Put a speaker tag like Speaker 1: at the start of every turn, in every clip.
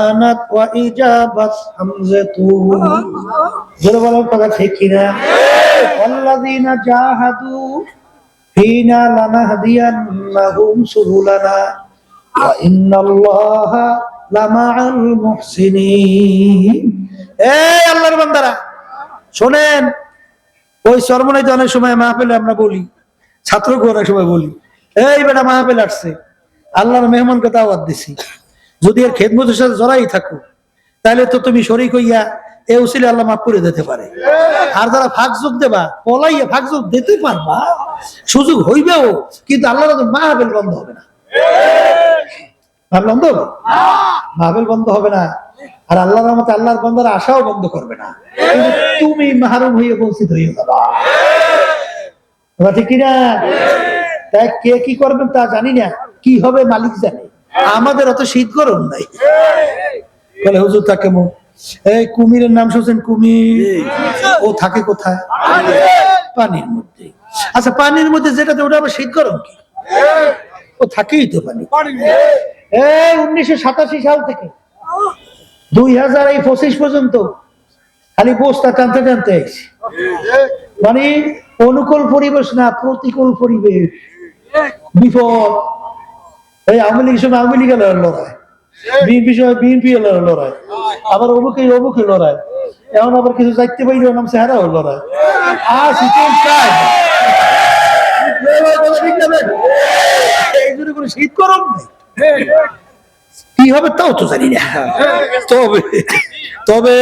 Speaker 1: আনাত ওয়া ইজাবাত হামজাতু জোরে বলার কথা ঠিক কিনা ওয়াল্লাযিনা জাহাদু ফিনা লানাহদিয়ান্নাহুম সুবুলানা ওয়া ইন্নাল্লাহা লামাআল মুহসিনিন। এই আল্লাহর বান্দারা শুনেন, ওই চরমনাইতে অনেক সময় মাহফিলে আমরা বলি, ছাত্রকে অনেক সময় বলি, এই বেটা মাহফিল আসছে, আল্লাহর মেহমানকে দাওয়াত দিছি, যদি এর খেদমতের সাথে জড়াই থাকো তাহলে তো তুমি শরীক হইয়া এ উসিলে আল্লাহ মাফ করে দিতে পারে। আর যারা ফাঁক যোগ দেবা পলাইয়া ফাঁক যোগ দিতে পারবা, সুযোগ হইবেও, কিন্তু আল্লাহর মাহফিল বন্ধ হবে না, বন্ধ হবে, মাহফিল বন্ধ হবে না। আর আল্লাহর রহমতে আল্লাহর বান্দার আশাও বন্ধ করবে না, কিন্তু তুমি মাহরুম হয়ে বঞ্চিত হয়ে যাবা, ঠিক কিনা? তাই কে কি করবেন তা জানি না, কি হবে মালিক জানে, আমাদের অত শীত গরম নাই। বলে হুজুর তা কেমন? এই কুমিরের নাম শুনছেন? কুমির ও থাকে কোথায়? পানির মধ্যে। আচ্ছা পানির মধ্যে যেটাতে ওটা আবার শীত গরম কি? ও থাকেই তো পানি। এই 1987 সাল থেকে 2025 পর্যন্ত খালি বস্তা টানতে টানতে আইছি, মানে অনুকূল পরিবেশ না, প্রতিকূল পরিবেশ, বিপদ। এই আওয়ামী লীগের সময় আওয়ামী লীগের লড়াই, বিএনপি সময় বিএনপি লড়াই, আবার অমুকে অমুকে লড়াই, এখন আবার কিছু যাইতে পাইলে নাম চেহারাও লড়াই। আর এই জন্য কোনো শীত গরম নেই, কি হবে তাও তো জানি না। তবে তবে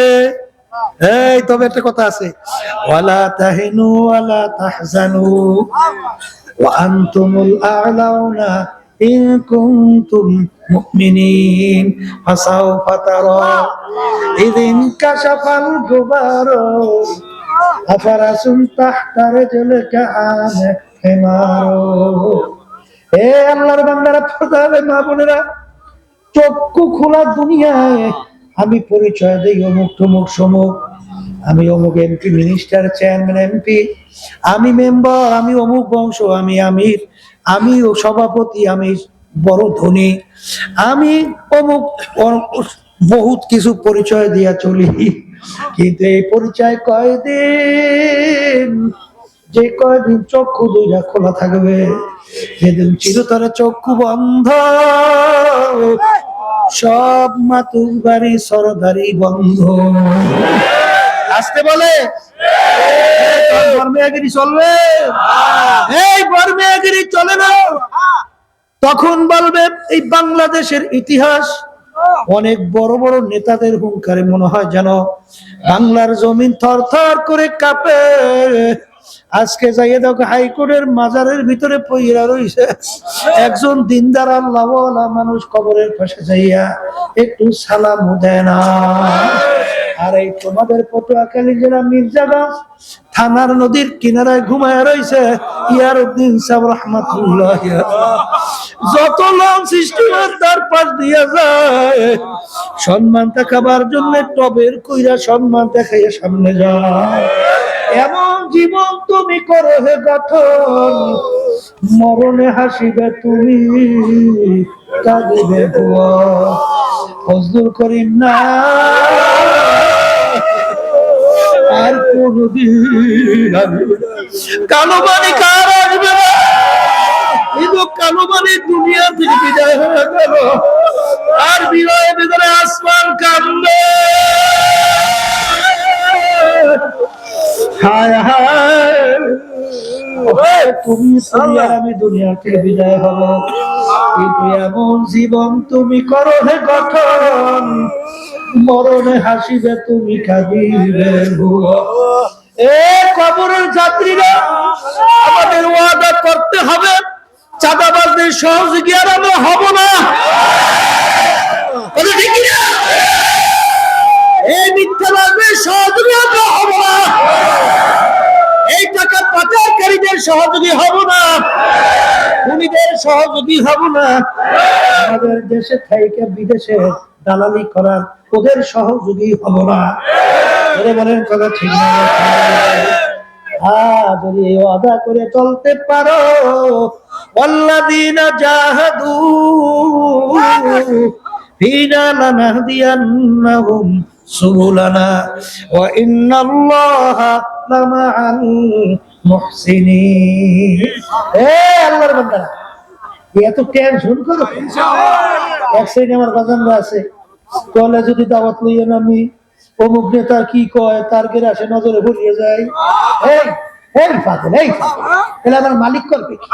Speaker 1: এই তবে একটা কথা আছে, ওয়ালা তাহিনু ওয়ালা তাহজানু ওয়া আনতুমুল আ'লাউনা ইন কুনতুম মুমিনিন ফাসাউফা তারা ইযিন কাশাফাল গুবারু আফারাসুন তাহতা রিজলিকা আনা হিমারু। হে আল্লাহর বান্দারা, পর্দারে মা বোনেরা, চক্ষু খোলা দুনিয়ায় আমি পরিচয় দেই অমুক তমুক সমুক, আমি অমুক এমপি, মিনিস্টার, চেয়ারম্যান, এমপি, আমি মেম্বার, আমি অমুক বংশ, আমি আমির, আমি সভাপতি, আমি বড় ধনী, আমি অমুক, বহুত কিছু পরিচয় দিয়া চলি। কিন্তু এই পরিচয় কয়দিন, যে কয়দিন চক্ষু দুইটা খোলা থাকবে, যেদিন চিরতরে চক্ষু বন্ধ, সব মাতুর বাড়ি সরদারি বন্ধ। আসতে বলে বর্মেয়াগিরি চলবে, এই বর্মেয়াগিরি চলে না। তখন বলবে এই বাংলাদেশের ইতিহাস অনেক বড় বড় নেতাদের হুঙ্কারে মনে হয় যেন বাংলার জমিন থর থর করে কাঁপে। আজকে যাইয়ে দেখো হাইকোর্টের মাজারের ভিতরে পইরা রইছে একজন দিনদার আল্লাহওয়ালা মানুষ, কবরের পাশে যাইয়া একটু সালাম দেয় না। আর এই তোমাদের পটুয়াখালী জেলা মির্জাগঞ্জ থানার নদীর কিনারায় ঘুমায় রইছে ইয়ারউদ্দিন সাহেব রাহমাতুল্লাহ, যত লোক সৃষ্টি হয় তার পাশ দিয়া যায়, সম্মান দেখাবার জন্য টবের কইরা সম্মান দেখাইয়া সামনে যায়। এমন জীবন তুমি করো হে গঠন, মরণে হাসিবে তুমি, কাঁদিবে ভুয়া। ফজলুল করিম না আর কোনদিন কালো বাণী কার আসবে না, কিন্তু কালো বাণী দুনিয়া থেকে বিদায় হয়ে গেল, আর বিদায় ভিতরে আসমান কান্দে। হায় হায়, তুমি আমি দুনিয়া থেকে বিদায় হব, কিন্তু এমন জীবন তুমি করো হে গঠন, মরণে হাসিবে তুমি, কাঁদিবে ভুয়া। এ কবরের যাত্রীরা, আমাদের ওয়াদা করতে হবে চাঁদাবাজদের সহযোগী আর আমরা হব না। ঠিক না? এই মিথ্যাবাজদের সহযোগী আমরা হব না, এই টাকা পাচারকারীদের সহযোগী হব না, খুনিদের সহযোগী হব না, আমাদের দেশে থেকে বিদেশে দালালি করার ওদের সহযোগী হব না। বলেন কথা ঠিক না? যদি ওয়াদা করে চলতে পারো, ওয়াল্লাযীনা জাহাদু فينا لنهدينهم سبلنا وإن الله لمع المحسنين আল্লাহর বান্দারা এত টেনশন করো এক শ্রেণী আমার বাজানরা আছে কলে যদি দাওয়াত লইয়েন আমি অমুক নেতা কি কয় তার গেরে আসে নজরে ভরিয়ে যায় এই এই পাগল এই তাহলে আমার মালিক করবে কি?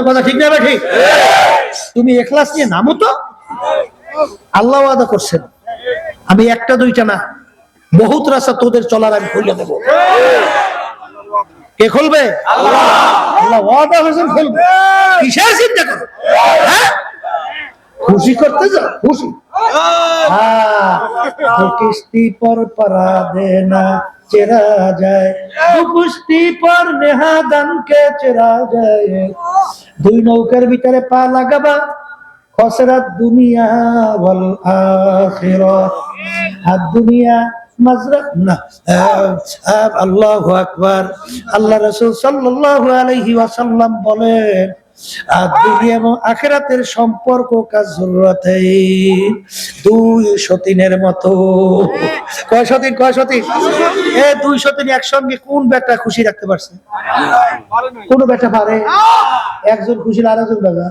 Speaker 1: কথা ঠিক না ঠিক? তুমি এখলাস নিয়ে নামো তো, আল্লাহ ওয়াদা করছেন আমি একটা দুইটা না বহুত রাস্তা তোদের চলার আমি খুলে দেবো। কে খুলবে? আল্লাহ ওয়াদা করেছেন খুলবে। কিসের চিন্তা করো? হ্যাঁ খুশি করতে যাও খুশি। किश्ती पर परा देना चेरा जाए कुश्ती पर नेहादन के चेरा जाए दुई नौकर ভিতরে পা লাগাবা খসরাত দুনিয়া ওয়াল আখিরাত আর দুনিয়া মাজরা না আল্লাহু আকবার। আল্লাহ রাসূল সাল্লাল্লাহু আলাইহি ওয়াসাল্লাম বলেন আর দুনিয়া এবং আখিরাতের সম্পর্ক কাজ জরুরতেই দুই সতীনের মতো। কয় সতীন এই দুই সতীন একসঙ্গে কোন বেটা খুশি রাখতে পারছে? কোন বেটা পারে? একজন খুশি আর একজন বেজা।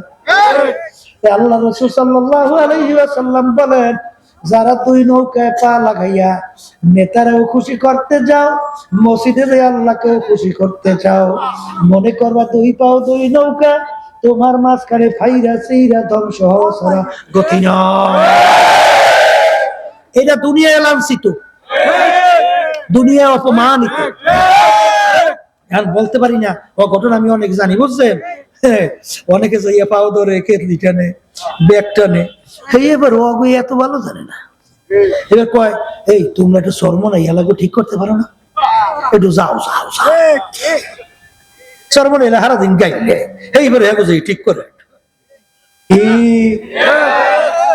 Speaker 1: আল্লাহ রাসূল সাল্লাল্লাহু আলাইহি ওয়াসাল্লাম বলেন যারা দুই নৌকায় পা লাগাইয়া নেতারাও খুশি করতে যাও মসজিদে আল্লাহকেও খুশি করতে চাও মনে করবা দুই পাও দুই নৌকা তোমার মাঝখানে ফাইরা সেইরা ধ্বংস হওয়া ছাড়া গতি নয়। এটা দুনিয়ায় লাঞ্ছিত, দুনিয়ায় অপমানিত। আর বলতে পারি না ও ঘটনা আমি অনেক জানি বুঝছেন। অনেকে যাইয়া পাও ধরে কেটলি টানে ব্যাগ টানে এবার ও এত ভালো জানে না। এবার কয় এই তোমরা একটু সরমনা ইয়ালাগো ঠিক করতে পারো না, একটু যাও যাও যাও সরমনা এলা হারা দিন গাইলে এইবার হ্যাঁ বুঝে ঠিক করে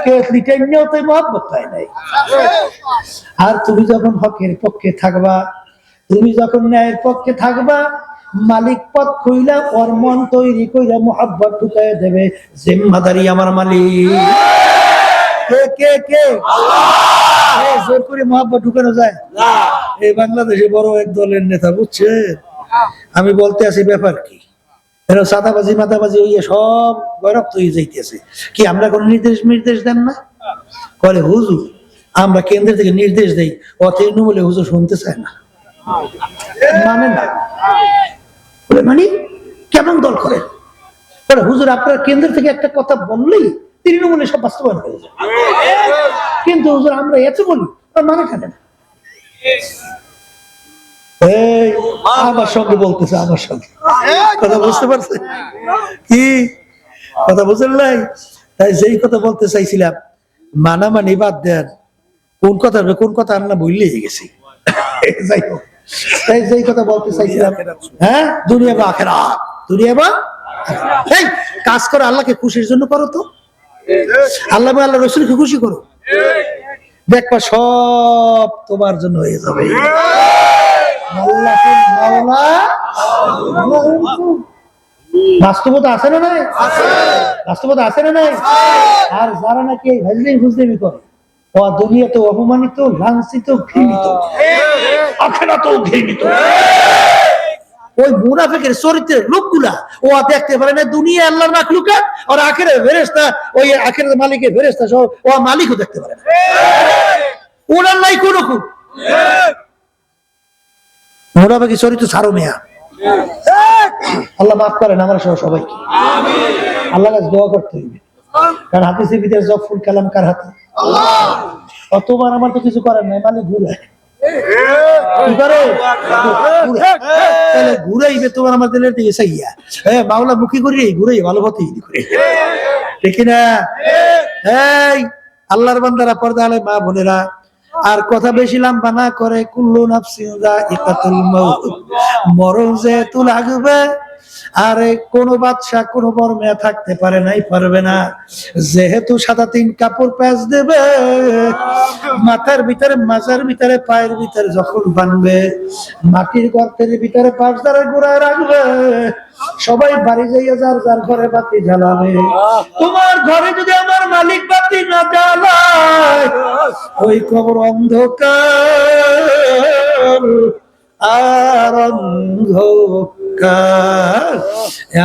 Speaker 1: কেটলি টাইনেও তো মহব্বত হয় নাই। আর তুমি যখন হকের পক্ষে থাকবা তুমি যখন ন্যায়ের পক্ষে থাকবা মালিক পথ খুইলা ওর মন তৈরি কইরা মোহাব্বত ঢুকাইয়া দেবে জিম্মাদারি আমার মালিক। কে কে কে? আল্লাহ। জোর করে মোহাব্বত ঢুকানো যায় না। এই বাংলাদেশে বড় এক দলের নেতা বুঝছেন আমি বলতে আছি ব্যাপার কি এরা সাদাবাজি মাদাবাজি হইয়া সব গরক্ত হয়ে যাইতেছে কি আমরা কোন নির্দেশ দেন না করে হুজুর আমরা কেন্দ্র থেকে নির্দেশ দেই অতএব বলে হুজুর শুনতে চায় না মানে না মানে কেমন দল করে হুজুর আপনার কেন্দ্র থেকে একটা কথা বললেই তৃণমূলে সব বাস্তবায়ন হয়ে যায় কিন্তু হুজুর আমরা এত বলি মানে কেন না আমার সঙ্গে বলতেছে আমার সঙ্গে কথা বুঝতে পারছে কি কথা বুঝলেন নাই তাই যেই কথা বলতে চাইছিলাম মানামানি বাদ দেন কোন কথা আমরা ভুলে গেছি যাই হোক তাই যেই কথা বলতে চাইছিলাম হ্যাঁ দুনিয়া বা আখিরাত দুনিয়া বা এই কাজ করো আল্লাহকে খুশির জন্য করো তো আল্লাহ আল্লাহ রসুলকে খুশি করো দেখবা সব তোমার জন্য হয়ে যাবে বাস্তবতা আছে না নাই বাস্তবতা আছে না নাই আর যারা নাকি এই ভাজলেই বুঝদেবি করে ও দুনিয়াতে অপমানিত লাঞ্ছিত ঘৃণিত আখিরাতেও ঘৃণিত ওই মুনাফিকের চরিত্রের লোকগুলা ও দেখতে পারে না দুনিয়া আল্লাহর মাখলুকাত আর আখিরাতে ফেরেশতা ওই আখিরাতের মালিকের ফেরেশতা সহ ও মালিকও দেখতে পারে না ওনার নাই কোন রকম মুনাফিকের চরিত্র ছাড়ো মিয়া আল্লাহ মাফ করেন আমরা সবাইকে আল্লাহর কাছে দোয়া করতে হইবে কারণ হাদিসের ভিতরে জফুল কালাম কার হাতে আল্লাহ অতবার আমার তো কিছু করার নাই মানে ঘুরে ঘুরাইবে তোমার আমার দিলের দিকে চাইয়া হ্যাঁ মাওলা মুখী করি ঘুরাই ভালো হতেই ঠিক না এই আল্লাহর বান্দারা পর্দা আলে মা বোনেরা আর কথা বেশি লম্বা না করে কুল্লু নাফসিন যায়িকাতুল মাউত মরণ যেহেতু লাগবে আরে কোন বাদশাহ কোন বড় মেয়ে থাকতে পারে নাই, পারবে না। যেহেতু সাদা 3 কাপড় প্যাচ দেবে, মাথার ভিতরে, মাজার ভিতরে, পায়ের ভিতরে যখন বানবে, মাটির গর্তের ভিতরে পাঁচদারে গোড়ায় রাখবে, সবাই বাড়ি যাইয়া যার যার ঘরে বাতি জ্বালাবে। তোমার ঘরে যদি আমার মালিক বাতি না জ্বালায়, ওই কবর অন্ধকার আর অন্ধকার।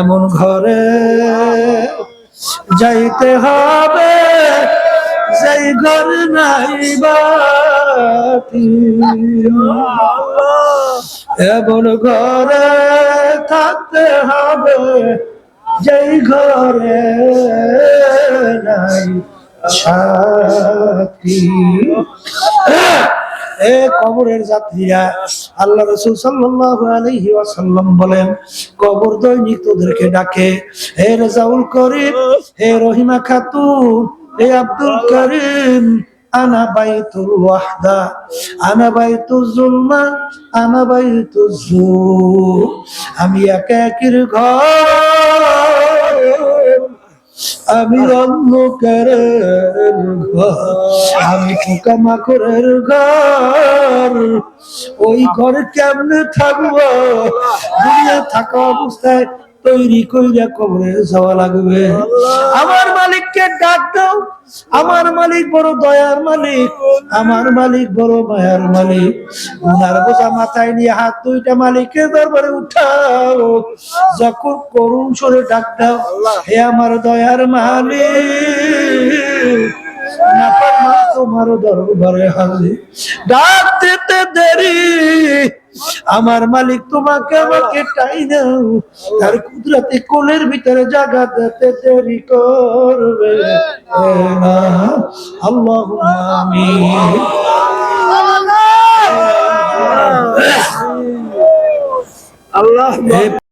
Speaker 1: এমন ঘরে যাইতে হবে যেই ঘর নাই বাতি, এমন ঘরে থাকতে হবে যেই ঘরে নাই সাথী। এ কবরের যাত্রীরা, আল্লাহ রাসূল সাল্লাল্লাহু আলাইহি ওয়াসাল্লাম বলেন, কবর দৈনিক তোদেরকে ডাকে, হে রাজাউল করিম, হে রহিমা খাতুন, হে আব্দুল করিম, আনা বাইতুল ওয়াহদা, আনা বাইতুল জুলমা, আনা বাইতুল জুর। আমি একাকির ঘর, আমি অন্ধকারের ঘর, আমি পোকামাকড়ের ঘর। ওই ঘরে কেমনে থাকবো? দুনিয়া থাকা অবস্থায় তৈরি কইরা কবরে যাওয়া লাগবে। আমার মালিককে ডাক দাও। আমার মালিক বড় দয়ার মালিক, আমার মালিক বড় মায়ার মালিক। উনার বোঝা মাথায় নিয়ে হাত দুইটা মালিকের দরবারে উঠাও, যখন করুণ সুরে ডাক দাও, হে আমার দয়ার মালিক, তোমার দরবারে হাজির। ডাক দিতে দেরি, আমার মালিক তোমাকে আমাকে টাই দাও, তার কুদরতে কোলের ভিতরে জায়গা দিতে দেরি করবে না। আল্লাহুম্মা আমিন।
Speaker 2: আল্লাহ